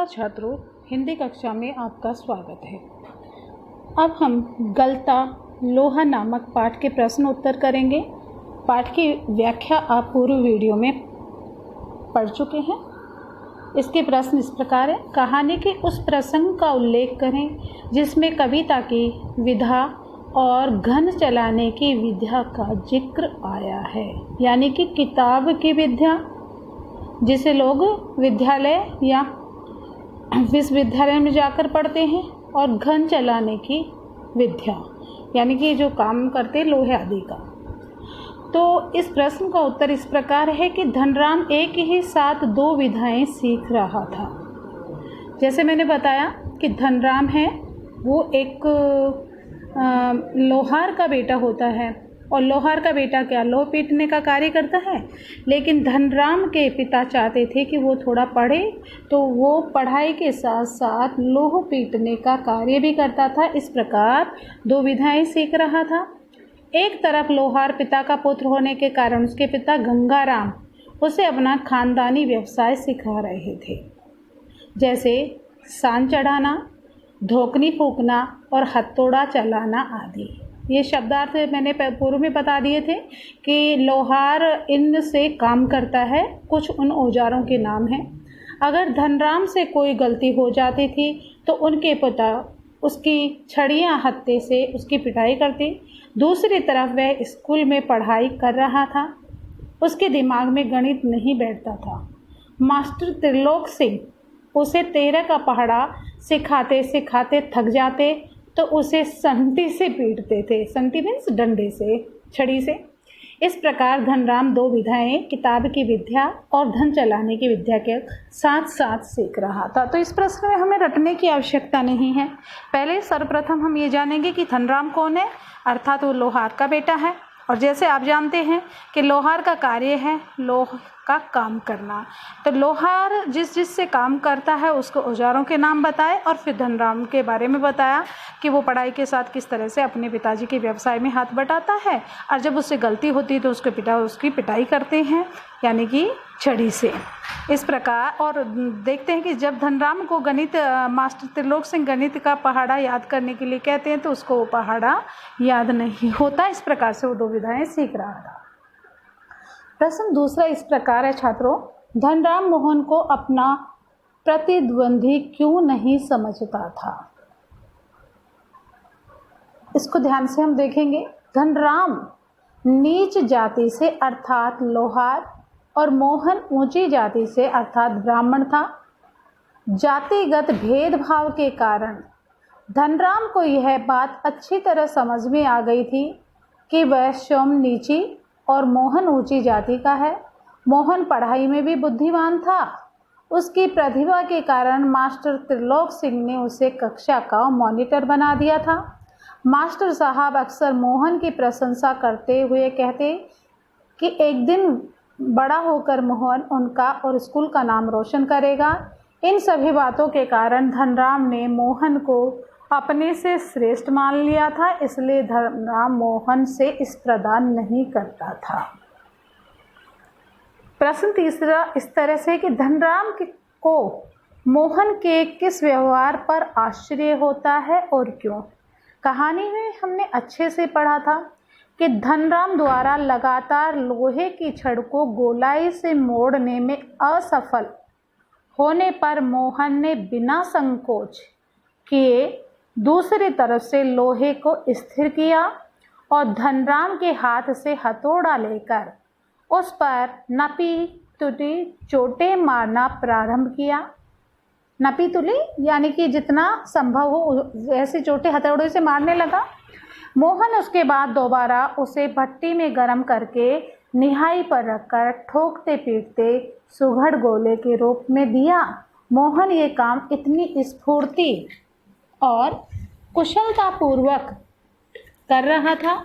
छात्रों, हिंदी कक्षा में आपका स्वागत है। अब हम गलता लोहा नामक पाठ के प्रश्न उत्तर करेंगे। पाठ की व्याख्या आप पूर्व वीडियो में पढ़ चुके हैं। इसके प्रश्न इस प्रकार है। कहानी के उस प्रसंग का उल्लेख करें जिसमें कविता की विधा और घन चलाने की विद्या का जिक्र आया है। यानी कि किताब की विद्या जिसे लोग विद्यालय या विश्वविद्यालय में जाकर पढ़ते हैं, और घन चलाने की विद्या यानी कि जो काम करते लोहे आदि का। तो इस प्रश्न का उत्तर इस प्रकार है कि धनराम एक ही साथ दो विधाएं सीख रहा था। जैसे मैंने बताया कि धनराम है वो एक लोहार का बेटा होता है, और लोहार का बेटा क्या लोह पीटने का कार्य करता है। लेकिन धनराम के पिता चाहते थे कि वो थोड़ा पढ़े, तो वो पढ़ाई के साथ साथ लोह पीटने का कार्य भी करता था। इस प्रकार दो विधाएं सीख रहा था। एक तरफ लोहार पिता का पुत्र होने के कारण उसके पिता गंगाराम उसे अपना खानदानी व्यवसाय सिखा रहे थे, जैसे सान चढ़ाना, धोकनी फूंकना और हथौड़ा चलाना आदि। ये शब्दार्थ मैंने पूर्व में बता दिए थे कि लोहार इनसे काम करता है। कुछ उन औजारों के नाम हैं। अगर धनराम से कोई गलती हो जाती थी तो उनके पिता उसकी छड़ियाँ हत्थे से उसकी पिटाई करते। दूसरी तरफ वह स्कूल में पढ़ाई कर रहा था, उसके दिमाग में गणित नहीं बैठता था। मास्टर त्रिलोक सिंह उसे 13 का पहाड़ा सिखाते सिखाते थक जाते तो उसे संटी से पीटते थे। संटी मीन्स डंडे से, छड़ी से। इस प्रकार धनराम दो विधाएं किताब की विद्या और धन चलाने की विद्या के साथ साथ सीख रहा था। तो इस प्रश्न में हमें रटने की आवश्यकता नहीं है। पहले सर्वप्रथम हम ये जानेंगे कि धनराम कौन है, अर्थात वो लोहार का बेटा है। और जैसे आप जानते हैं कि लोहार का कार्य है लोह का काम करना, तो लोहार जिस से काम करता है उसको औजारों के नाम बताए, और फिर धनराम के बारे में बताया कि वो पढ़ाई के साथ किस तरह से अपने पिताजी के व्यवसाय में हाथ बटाता है, और जब उससे गलती होती है तो उसके पिता उसकी पिटाई करते हैं, यानी कि छड़ी से। इस प्रकार और देखते हैं कि जब धनराम को गणित मास्टर त्रिलोक सिंह गणित का पहाड़ा याद करने के लिए कहते हैं तो उसको वो पहाड़ा याद नहीं होता। इस प्रकार से वो दो विधाएं सीख रहा था। प्रश्न दूसरा इस प्रकार है छात्रों, धनराम मोहन को अपना प्रतिद्वंदी क्यों नहीं समझता था। इसको ध्यान से हम देखेंगे। धनराम नीच जाति से अर्थात लोहार और मोहन ऊंची जाति से अर्थात ब्राह्मण था। जातिगत भेदभाव के कारण धनराम को यह बात अच्छी तरह समझ में आ गई थी कि वह स्वयं नीची और मोहन ऊंची जाति का है। मोहन पढ़ाई में भी बुद्धिमान था। उसकी प्रतिभा के कारण मास्टर त्रिलोक सिंह ने उसे कक्षा का मॉनिटर बना दिया था। मास्टर साहब अक्सर मोहन की प्रशंसा करते हुए कहते कि एक दिन बड़ा होकर मोहन उनका और स्कूल का नाम रोशन करेगा। इन सभी बातों के कारण धनराम ने मोहन को अपने से श्रेष्ठ मान लिया था, इसलिए धनराम मोहन से स्पर्धा नहीं करता था। प्रश्न तीसरा इस तरह से कि धनराम को मोहन के किस व्यवहार पर आश्चर्य होता है और क्यों। कहानी में हमने अच्छे से पढ़ा था कि धनराम द्वारा लगातार लोहे की छड़ को गोलाई से मोड़ने में असफल होने पर मोहन ने बिना संकोच किए दूसरी तरफ से लोहे को स्थिर किया और धनराम के हाथ से हथौड़ा लेकर उस पर नपी तुली चोटें मारना प्रारंभ किया। नपी तुली यानी कि जितना संभव हो वैसी चोटें हथौड़े से मारने लगा। मोहन उसके बाद दोबारा उसे भट्टी में गर्म करके निहाई पर रखकर ठोकते पीटते सुघड़ गोले के रूप में दिया। मोहन ये काम इतनी स्फूर्ति और कुशलतापूर्वक कर रहा था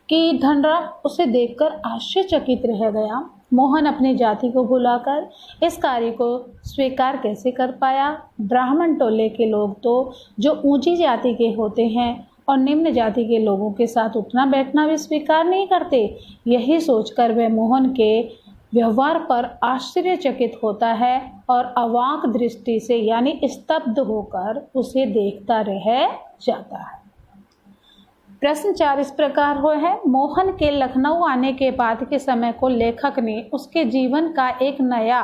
कि धनराम उसे देखकर आश्चर्यचकित रह गया। मोहन अपनी जाति को भुलाकर इस कार्य को स्वीकार कैसे कर पाया। ब्राह्मण टोले के लोग तो जो ऊंची जाति के होते हैं और निम्न जाति के लोगों के साथ उठना बैठना भी स्वीकार नहीं करते। यही सोचकर वह मोहन के व्यवहार पर आश्चर्यचकित होता है और अवाक दृष्टि से यानी स्तब्ध होकर उसे देखता रह जाता है। प्रश्न 4 इस प्रकार हो है, मोहन के लखनऊ आने के बाद के समय को लेखक ने उसके जीवन का एक नया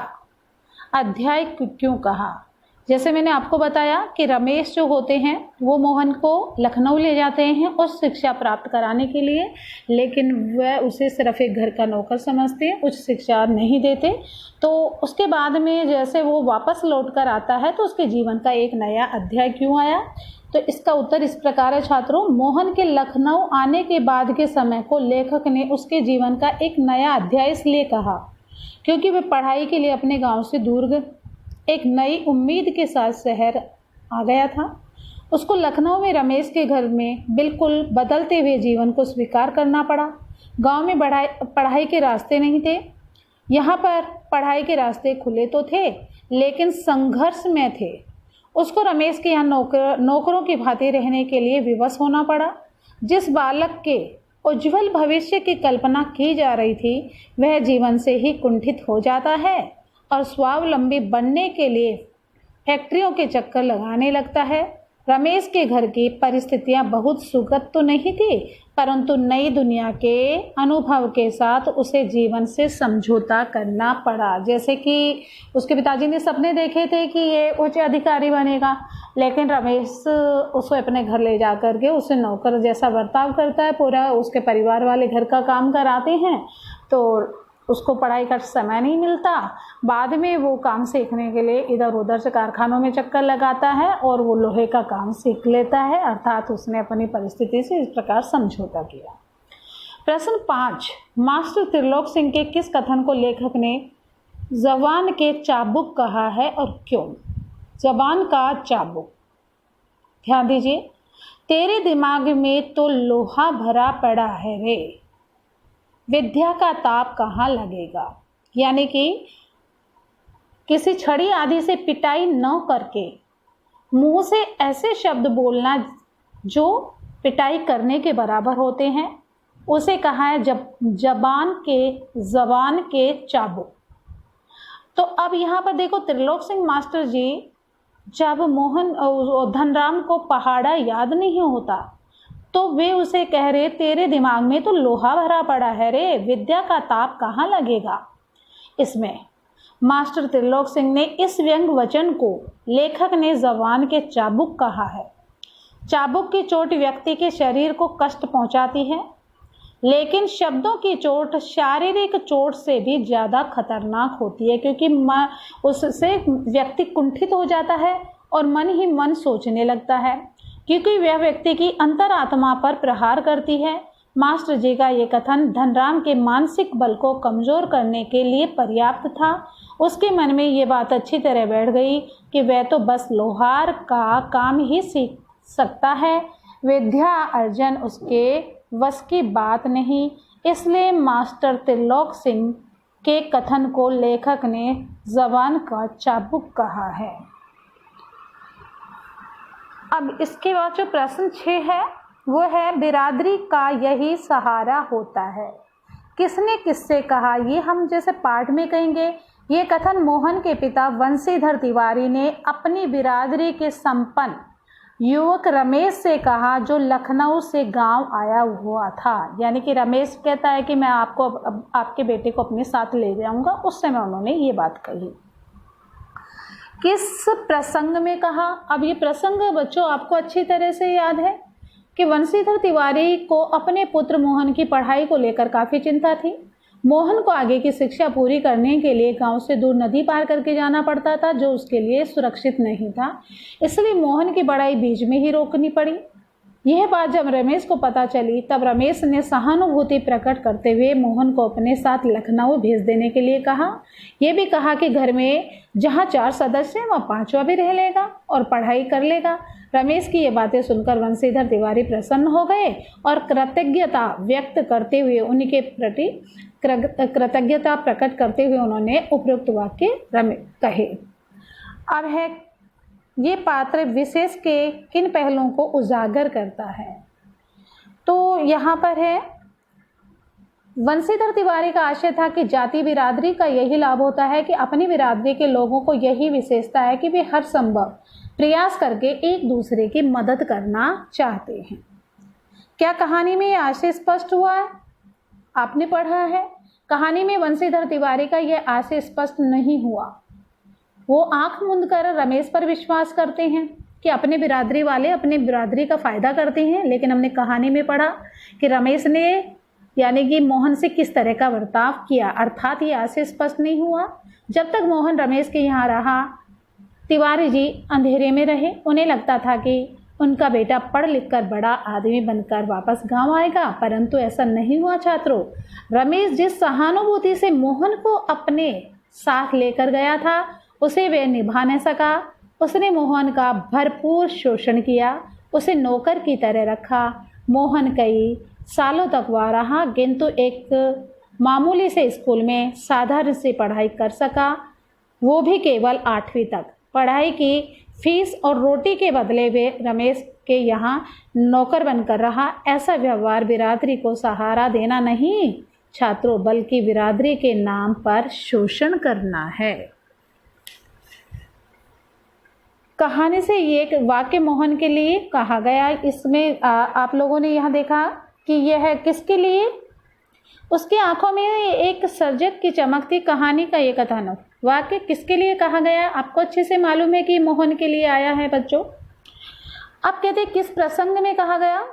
अध्याय क्यों कहा। जैसे मैंने आपको बताया कि रमेश जो होते हैं वो मोहन को लखनऊ ले जाते हैं उस शिक्षा प्राप्त कराने के लिए, लेकिन वह उसे सिर्फ एक घर का नौकर समझते हैं, उच्च शिक्षा नहीं देते। तो उसके बाद में जैसे वो वापस लौट कर आता है तो उसके जीवन का एक नया अध्याय क्यों आया। तो इसका उत्तर इस प्रकार है छात्रों, मोहन के लखनऊ आने के बाद के समय को लेखक ने उसके जीवन का एक नया अध्याय इसलिए कहा क्योंकि वह पढ़ाई के लिए अपने गांव से दूर एक नई उम्मीद के साथ शहर आ गया था। उसको लखनऊ में रमेश के घर में बिल्कुल बदलते हुए जीवन को स्वीकार करना पड़ा। गांव में पढ़ाई के रास्ते नहीं थे, यहाँ पर पढ़ाई के रास्ते खुले तो थे लेकिन संघर्ष में थे। उसको रमेश के यहाँ नौकरों की भांति रहने के लिए विवश होना पड़ा। जिस बालक के उज्जवल भविष्य की कल्पना की जा रही थी वह जीवन से ही कुंठित हो जाता है और स्वावलंबी बनने के लिए फैक्ट्रियों के चक्कर लगाने लगता है। रमेश के घर की परिस्थितियां बहुत सुखद तो नहीं थी, परंतु नई दुनिया के अनुभव के साथ उसे जीवन से समझौता करना पड़ा। जैसे कि उसके पिताजी ने सपने देखे थे कि ये उच्च अधिकारी बनेगा, लेकिन रमेश उसे अपने घर ले जा कर के उसे नौकर जैसा बर्ताव करता है, पूरा उसके परिवार वाले घर का काम कराते हैं, तो उसको पढ़ाई का समय नहीं मिलता। बाद में वो काम सीखने के लिए इधर उधर से कारखानों में चक्कर लगाता है और वो लोहे का काम सीख लेता है, अर्थात उसने अपनी परिस्थिति से इस प्रकार समझौता किया। प्रश्न 5, मास्टर त्रिलोक सिंह के किस कथन को लेखक ने जबान के चाबुक कहा है और क्यों। जबान का चाबुक, ध्यान दीजिए, तेरे दिमाग में तो लोहा भरा पड़ा है रे, विद्या का ताप कहाँ लगेगा। यानी कि किसी छड़ी आदि से पिटाई न करके मुंह से ऐसे शब्द बोलना जो पिटाई करने के बराबर होते हैं, उसे कहा है जबान के चाबुक। तो अब यहाँ पर देखो, त्रिलोक सिंह मास्टर जी जब मोहन धनराम को पहाड़ा याद नहीं होता तो वे उसे कह रहे तेरे दिमाग में तो लोहा भरा पड़ा है रे, विद्या का ताप कहाँ लगेगा। इसमें मास्टर त्रिलोक सिंह ने इस व्यंग वचन को लेखक ने जबान के चाबुक कहा है। चाबुक की चोट व्यक्ति के शरीर को कष्ट पहुंचाती है, लेकिन शब्दों की चोट शारीरिक चोट से भी ज़्यादा खतरनाक होती है, क्योंकि उससे व्यक्ति कुंठित हो जाता है और मन ही मन सोचने लगता है, क्योंकि वह व्यक्ति की अंतरात्मा पर प्रहार करती है। मास्टर जी का ये कथन धनराम के मानसिक बल को कमज़ोर करने के लिए पर्याप्त था। उसके मन में ये बात अच्छी तरह बैठ गई कि वह तो बस लोहार का काम ही सीख सकता है, विद्या अर्जन उसके वश की बात नहीं। इसलिए मास्टर त्रिलोक सिंह के कथन को लेखक ने जबान का चाबुक कहा है। अब इसके बाद जो प्रश्न 6 है वो है, बिरादरी का यही सहारा होता है, किसने किससे कहा। ये हम जैसे पाठ में कहेंगे, ये कथन मोहन के पिता वंशीधर तिवारी ने अपनी बिरादरी के संपन्न युवक रमेश से कहा, जो लखनऊ से गांव आया हुआ था। यानी कि रमेश कहता है कि मैं आपके बेटे को अपने साथ ले जाऊंगा, उस समय उन्होंने ये बात कही। किस प्रसंग में कहा। अब ये प्रसंग बच्चों आपको अच्छी तरह से याद है कि वंशीधर तिवारी को अपने पुत्र मोहन की पढ़ाई को लेकर काफ़ी चिंता थी। मोहन को आगे की शिक्षा पूरी करने के लिए गांव से दूर नदी पार करके जाना पड़ता था, जो उसके लिए सुरक्षित नहीं था। इसलिए मोहन की पढ़ाई बीच में ही रोकनी पड़ी। यह बात जब रमेश को पता चली तब रमेश ने सहानुभूति प्रकट करते हुए मोहन को अपने साथ लखनऊ भेज देने के लिए कहा। यह भी कहा कि घर में जहाँ 4 सदस्य हैं वहाँ 5वां भी रह लेगा और पढ़ाई कर लेगा। रमेश की ये बातें सुनकर वंशीधर तिवारी प्रसन्न हो गए और कृतज्ञता व्यक्त करते हुए उनके प्रति कृतज्ञता प्रकट करते हुए उन्होंने उपयुक्त वाक्य कहे। अब है ये पात्र विशेष के किन पहलुओं को उजागर करता है। तो यहाँ पर है वंशीधर तिवारी का आशय था कि जाति बिरादरी का यही लाभ होता है कि अपनी बिरादरी के लोगों को यही विशेषता है कि वे हर संभव प्रयास करके एक दूसरे की मदद करना चाहते हैं। क्या कहानी में यह आशय स्पष्ट हुआ है? आपने पढ़ा है। कहानी में वंशीधर तिवारी का यह आशय स्पष्ट नहीं हुआ। वो आंख मूंद कर रमेश पर विश्वास करते हैं कि अपने बिरादरी वाले अपने बिरादरी का फायदा करते हैं, लेकिन हमने कहानी में पढ़ा कि रमेश ने यानी कि मोहन से किस तरह का बर्ताव किया, अर्थात ये आशय स्पष्ट नहीं हुआ। जब तक मोहन रमेश के यहाँ रहा, तिवारी जी अंधेरे में रहे। उन्हें लगता था कि उनका बेटा पढ़ लिख कर बड़ा आदमी बनकर वापस गांव आएगा, परंतु ऐसा नहीं हुआ छात्रों। रमेश जिस सहानुभूति से मोहन को अपने साथ लेकर गया था, उसे वह निभा न सका। उसने मोहन का भरपूर शोषण किया, उसे नौकर की तरह रखा। मोहन कई सालों तक वहाँ रहा, किंतु एक मामूली से स्कूल में साधारण से पढ़ाई कर सका, वो भी केवल 8वीं तक। पढ़ाई की फीस और रोटी के बदले वे रमेश के यहाँ नौकर बनकर रहा। ऐसा व्यवहार बिरादरी को सहारा देना नहीं छात्रों, बल्कि बिरादरी के नाम पर शोषण करना है। कहानी से ये एक वाक्य मोहन के लिए कहा गया। इसमें आप लोगों ने यहाँ देखा कि यह है किसके लिए? उसकी आंखों में एक सर्जक की चमक थी। कहानी का ये कथन वाक्य किसके लिए कहा गया? आपको अच्छे से मालूम है कि मोहन के लिए आया है बच्चों। अब कहते हैं किस प्रसंग में कहा गया?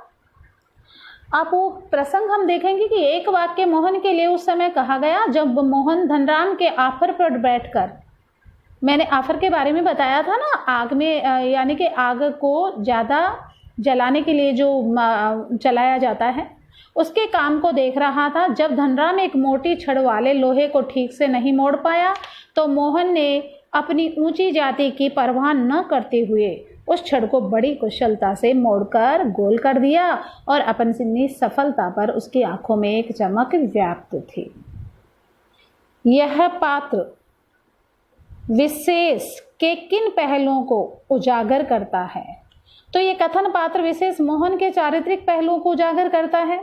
आप वो प्रसंग हम देखेंगे कि एक वाक्य मोहन के लिए उस समय कहा गया जब मोहन धनराम के आफर पर बैठकर, मैंने आफर के बारे में बताया था ना, आग में यानी कि आग को ज़्यादा जलाने के लिए जो चलाया जाता है, उसके काम को देख रहा था। जब धनराम एक मोटी छड़ वाले लोहे को ठीक से नहीं मोड़ पाया, तो मोहन ने अपनी ऊंची जाति की परवाह न करते हुए उस छड़ को बड़ी कुशलता से मोड़कर गोल कर दिया और अपनी सफलता पर उसकी आंखों में एक चमक व्याप्त थी। यह पात्र विशेष के किन पहलुओं को उजागर करता है? तो ये कथन पात्र विशेष मोहन के चारित्रिक पहलुओं को उजागर करता है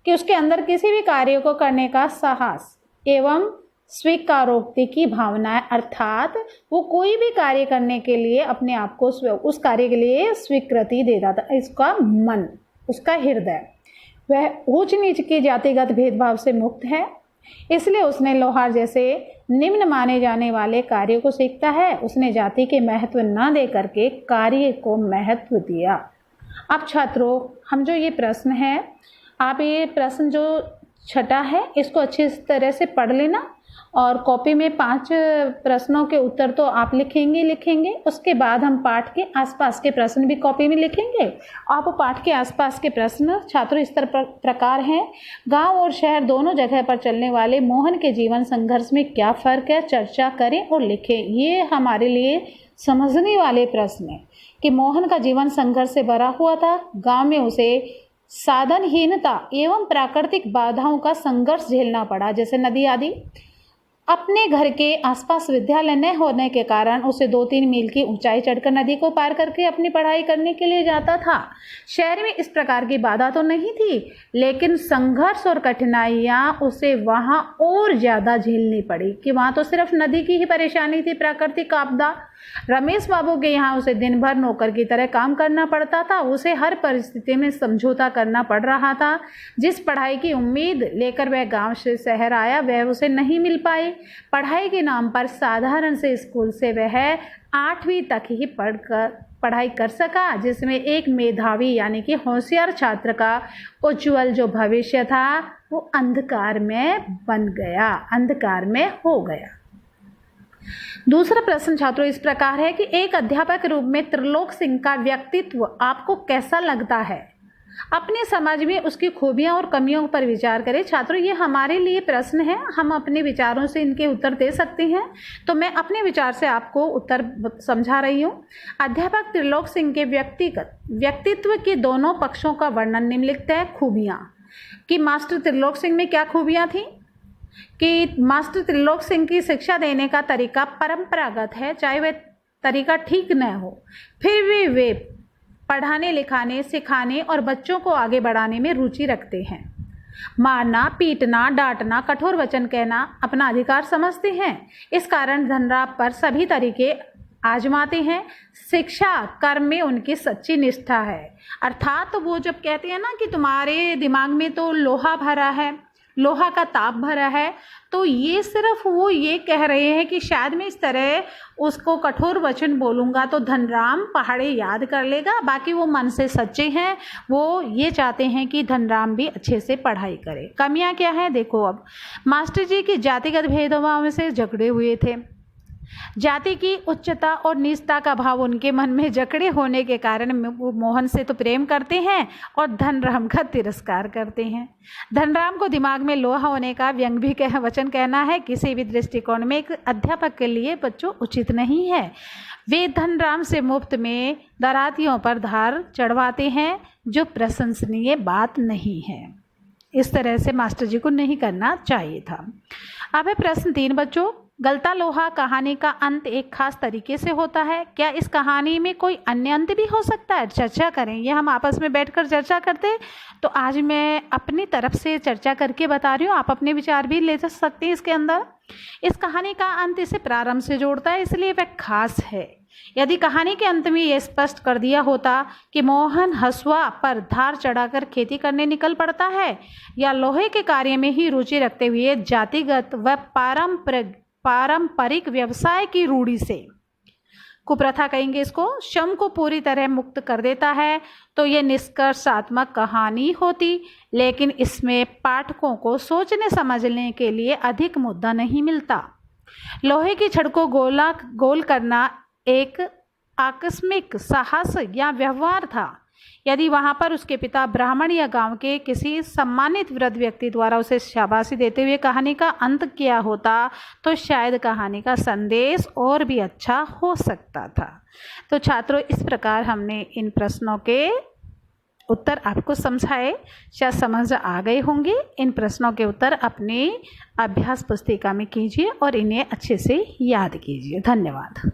कि उसके अंदर किसी भी कार्य को करने का साहस एवं स्वीकारोक्ति की भावना है, अर्थात वो कोई भी कार्य करने के लिए अपने आप को उस कार्य के लिए स्वीकृति देता था। इसका मन, उसका हृदय, वह ऊंच नीच की जातिगत भेदभाव से मुक्त है। इसलिए उसने लोहार जैसे निम्न माने जाने वाले कार्यों को सीखता है। उसने जाति के महत्व न दे करके कार्य को महत्व दिया। अब छात्रों, हम जो ये प्रश्न है, आप ये प्रश्न जो छठा है इसको अच्छी तरह से पढ़ लेना और कॉपी में 5 प्रश्नों के उत्तर तो आप लिखेंगे। उसके बाद हम पाठ के आसपास के प्रश्न भी कॉपी में लिखेंगे। आप पाठ के आसपास के प्रश्न छात्रों इस प्रकार हैं। गांव और शहर दोनों जगह पर चलने वाले मोहन के जीवन संघर्ष में क्या फ़र्क है, चर्चा करें और लिखें। ये हमारे लिए समझने वाले प्रश्न हैं कि मोहन का जीवन संघर्ष से भरा हुआ था। गाँव में उसे साधनहीनता एवं प्राकृतिक बाधाओं का संघर्ष झेलना पड़ा, जैसे नदी आदि। अपने घर के आसपास विद्यालय न होने के कारण उसे 2-3 मील की ऊंचाई चढ़कर नदी को पार करके अपनी पढ़ाई करने के लिए जाता था। शहर में इस प्रकार की बाधा तो नहीं थी, लेकिन संघर्ष और कठिनाइयाँ उसे वहाँ और ज़्यादा झेलनी पड़ी कि वहाँ तो सिर्फ नदी की ही परेशानी थी, प्राकृतिक आपदा। रमेश बाबू के यहाँ उसे दिन भर नौकर की तरह काम करना पड़ता था। उसे हर परिस्थिति में समझौता करना पड़ रहा था। जिस पढ़ाई की उम्मीद लेकर वह गांव से शहर आया, वह उसे नहीं मिल पाई। पढ़ाई के नाम पर साधारण से स्कूल से वह 8वीं तक ही पढ़ाई कर सका, जिसमें एक मेधावी यानी कि होशियार छात्र का उज्ज्वल जो भविष्य था वो अंधकार में बन गया, अंधकार में हो गया। दूसरा प्रश्न छात्रों इस प्रकार है कि एक अध्यापक के रूप में त्रिलोक सिंह का व्यक्तित्व आपको कैसा लगता है? अपने समाज में उसकी खूबियां और कमियों पर विचार करें। छात्रों, ये हमारे लिए प्रश्न है, हम अपने विचारों से इनके उत्तर दे सकते हैं। तो मैं अपने विचार से आपको उत्तर समझा रही हूँ। अध्यापक त्रिलोक सिंह के व्यक्तित्व के दोनों पक्षों का वर्णन निम्नलिखित है। खूबियाँ कि मास्टर त्रिलोक सिंह में क्या खूबियाँ थीं कि मास्टर त्रिलोक सिंह की शिक्षा देने का तरीका परंपरागत है, चाहे वह तरीका ठीक न हो, फिर भी वे पढ़ाने लिखाने सिखाने और बच्चों को आगे बढ़ाने में रुचि रखते हैं। मारना, पीटना, डांटना, कठोर वचन कहना अपना अधिकार समझते हैं। इस कारण धनराम पर सभी तरीके आजमाते हैं। शिक्षा कर्म में उनकी सच्ची निष्ठा है। अर्थात वो जब कहते हैं ना कि तुम्हारे दिमाग में तो लोहा भरा है, लोहा का ताप भरा है, तो ये सिर्फ वो ये कह रहे हैं कि शायद मैं इस तरह उसको कठोर वचन बोलूँगा तो धनराम पहाड़े याद कर लेगा। बाकी वो मन से सच्चे हैं, वो ये चाहते हैं कि धनराम भी अच्छे से पढ़ाई करे। कमियां क्या है देखो। अब मास्टर जी की जातिगत भेदभाव से झगड़े हुए थे। जाति की उच्चता और नीचता का भाव उनके मन में जकड़े होने के कारण वो मोहन से तो प्रेम करते हैं और धनराम का तिरस्कार करते हैं। धनराम को दिमाग में लोहा होने का व्यंग भी वचन कहना है किसी भी दृष्टिकोण में एक अध्यापक के लिए बच्चों उचित नहीं है। वे धनराम से मुफ्त में दरातियों पर धार चढ़वाते हैं, जो प्रशंसनीय बात नहीं है। इस तरह से मास्टर जी को नहीं करना चाहिए था। अब है प्रश्न 3 बच्चों। गलता लोहा कहानी का अंत एक खास तरीके से होता है। क्या इस कहानी में कोई अन्य अंत भी हो सकता है? चर्चा करें। ये हम आपस में बैठकर चर्चा करते, तो आज मैं अपनी तरफ से चर्चा करके बता रही हूँ, आप अपने विचार भी ले सकते हैं इसके अंदर। इस कहानी का अंत इसे प्रारंभ से जोड़ता है, इसलिए वह खास है। यदि कहानी के अंत में यह स्पष्ट कर दिया होता कि मोहन हसुआ पर धार चढ़ाकर खेती करने निकल पड़ता है या लोहे के कार्य में ही रुचि रखते हुए जातिगत व पारंपरिक व्यवसाय की रूढ़ी से, कुप्रथा कहेंगे इसको, श्रम को पूरी तरह मुक्त कर देता है, तो ये निष्कर्षात्मक कहानी होती। लेकिन इसमें पाठकों को सोचने समझने के लिए अधिक मुद्दा नहीं मिलता। लोहे की छड़ को गोल करना एक आकस्मिक साहस या व्यवहार था। यदि वहाँ पर उसके पिता ब्राह्मण या गांव के किसी सम्मानित वृद्ध व्यक्ति द्वारा उसे शाबाशी देते हुए कहानी का अंत किया होता, तो शायद कहानी का संदेश और भी अच्छा हो सकता था। तो छात्रों, इस प्रकार हमने इन प्रश्नों के उत्तर आपको समझाए, शायद समझ आ गए होंगे। इन प्रश्नों के उत्तर अपनी अभ्यास पुस्तिका में कीजिए और इन्हें अच्छे से याद कीजिए। धन्यवाद।